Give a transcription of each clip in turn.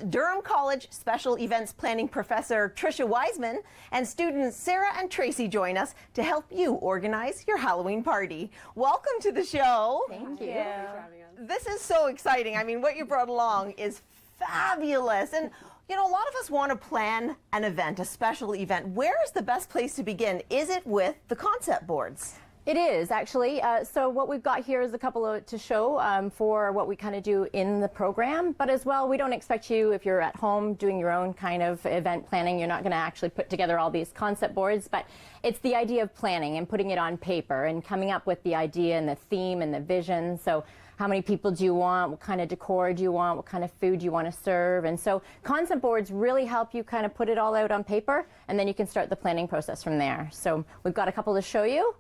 host, Durham College Special Events Planning Professor Tricia Wiseman, and students Sarah and Tracy join us to help you organize your Halloween party. Welcome to the show. Thank you. Thanks for having us. This is so exciting. I mean, what you brought along is fabulous. And, you know, a lot of us want to plan an event, a special event. Where is the best place to begin? Is it with the concept boards? It is, actually. So what we've got here is a couple to show for what we kind of do in the program. But as well, we don't expect you, if you're at home doing your own kind of event planning, you're not going to actually put together all these concept boards. But it's the idea of planning and putting it on paper and coming up with the idea and the theme and the vision. So how many people do you want? What kind of decor do you want? What kind of food do you want to serve? And so concept boards really help you kind of put it all out on paper, and then you can start the planning process from there. So we've got a couple to show you.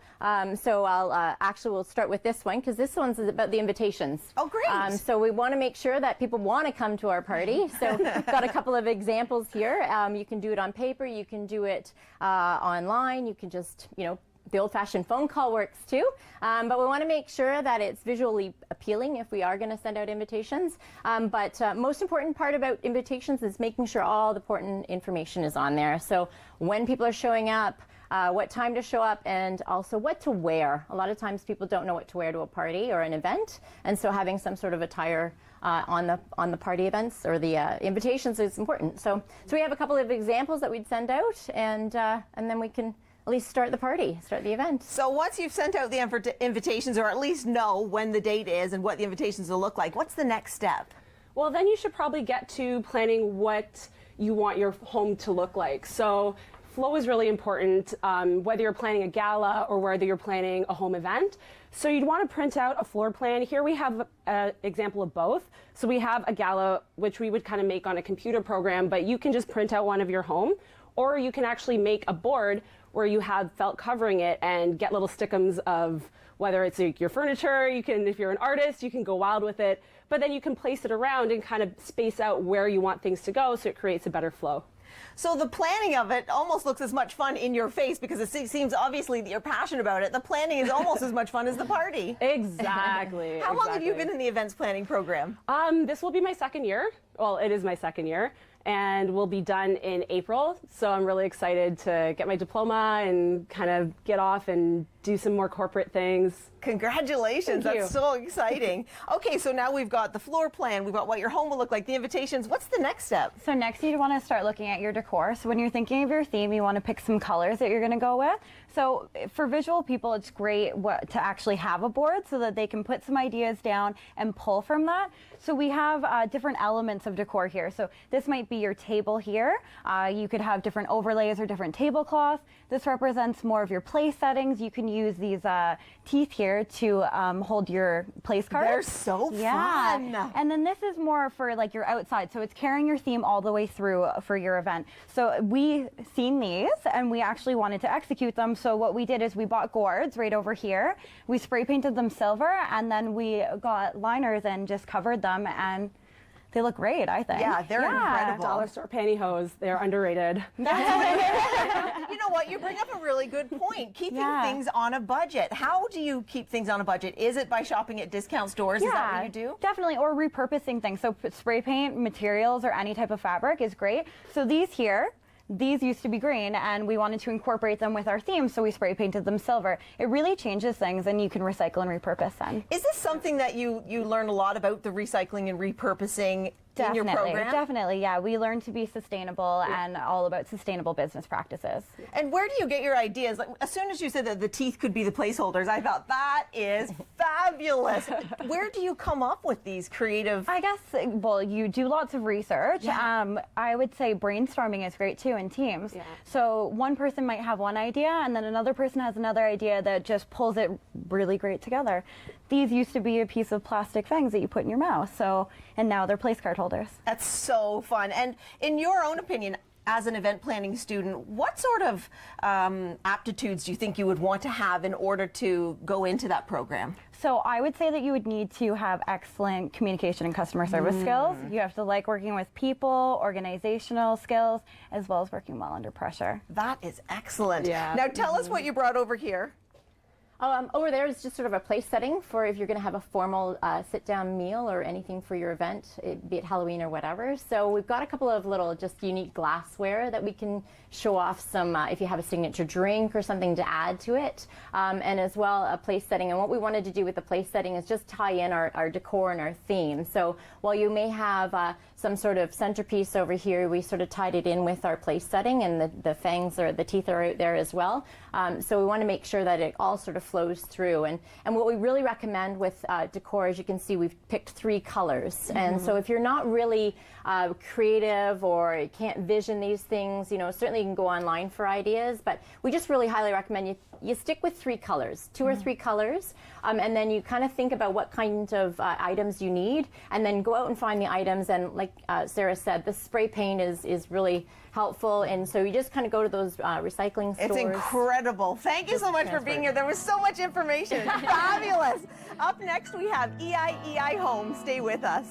So we'll start with this one, because this one's about the invitations. Oh, great. So we want to make sure that people want to come to our party. So we've got a couple of examples here. You can do it on paper. You can do it online. You can just, the old-fashioned phone call works too, but we want to make sure that it's visually appealing if we are going to send out invitations. But most important part about invitations is making sure all the important information is on there. So when people are showing up, what time to show up, and also what to wear. A lot of times people don't know what to wear to a party or an event, and so having some sort of attire on the party events or the invitations is important. So we have a couple of examples that we'd send out, and then we can at least start the party, start the event. So once you've sent out the invitations, or at least know when the date is and what the invitations will look like, what's the next step? Well, then you should probably get to planning what you want your home to look like. So flow is really important, whether you're planning a gala or whether you're planning a home event. So you'd want to print out a floor plan. Here we have an example of both. So we have a gala, which we would kind of make on a computer program, but you can just print out one of your home, or you can actually make a board where you have felt covering it and get little stickums of whether it's your furniture. You can, if you're an artist, you can go wild with it, but then you can place it around and kind of space out where you want things to go, so it creates a better flow. So the planning of it almost looks as much fun in your face, because it seems obviously that you're passionate about it. The planning is almost as much fun as the party. Exactly. How long have you been in the events planning program? This will be my second year. Well, it is my second year, and we'll be done in April. So I'm really excited to get my diploma and kind of get off and do some more corporate things. Congratulations. Thank you. That's so exciting. Okay, so now we've got the floor plan, we've got what your home will look like, the invitations. What's the next step? So next you want to start looking at your decor. So when you're thinking of your theme, you want to pick some colors that you're going to go with. So for visual people, it's great to actually have a board so that they can put some ideas down and pull from that. So we have different elements of decor here. So this might be your table here. You could have different overlays or different tablecloths. This represents more of your place settings. You can use these teeth here to hold your place cards. They're so fun. And then this is more for like your outside. So it's carrying your theme all the way through for your event. So we seen these and we actually wanted to execute them. So what we did is we bought gourds right over here. We spray painted them silver, and then we got liners and just covered them, and they look great, I think. Yeah, they're incredible. Dollar store pantyhose, they're underrated. You know what? You bring up a really good point. Keeping things on a budget. How do you keep things on a budget? Is it by shopping at discount stores? Is that what you do? Definitely, or repurposing things. So spray paint materials or any type of fabric is great. So these here, these used to be green, and we wanted to incorporate them with our theme, so we spray painted them silver. It really changes things, and you can recycle and repurpose them. Is this something that you learn a lot about, the recycling and repurposing in your program? Definitely, yeah. We learn to be sustainable and all about sustainable business practices. And where do you get your ideas? Like, as soon as you said that the teeth could be the placeholders, I thought that is fabulous. Where do you come up with these creative? I guess, well, you do lots of research. Yeah. I would say brainstorming is great too in teams. Yeah. So one person might have one idea, and then another person has another idea that just pulls it really great together. These used to be a piece of plastic things that you put in your mouth, and now they're place card holders. That's so fun. And in your own opinion, as an event planning student, what sort of aptitudes do you think you would want to have in order to go into that program? So I would say that you would need to have excellent communication and customer service skills. You have to like working with people, organizational skills, as well as working well under pressure. That is excellent. Yeah. Now tell us what you brought over here. Over there is just sort of a place setting for if you're going to have a formal sit-down meal or anything for your event, be it Halloween or whatever. So we've got a couple of little just unique glassware that we can show off some, if you have a signature drink or something to add to it. And as well, a place setting. And what we wanted to do with the place setting is just tie in our decor and our theme. So while you may have some sort of centerpiece over here, we sort of tied it in with our place setting, and the fangs or the teeth are out there as well. So we want to make sure that it all sort of flows through. And what we really recommend with decor, as you can see, we've picked 3 colors. And so if you're not really creative or can't vision these things, you know, certainly you can go online for ideas, but we just really highly recommend you stick with 3 colors, 2 or 3 colors, and then you kind of think about what kind of items you need, and then go out and find the items. And like Sarah said, the spray paint is really helpful, and so you just kind of go to those recycling stores. It's incredible. Thank you so much for being here. There was so much information. Fabulous. Up next, we have EIEI Home. Stay with us.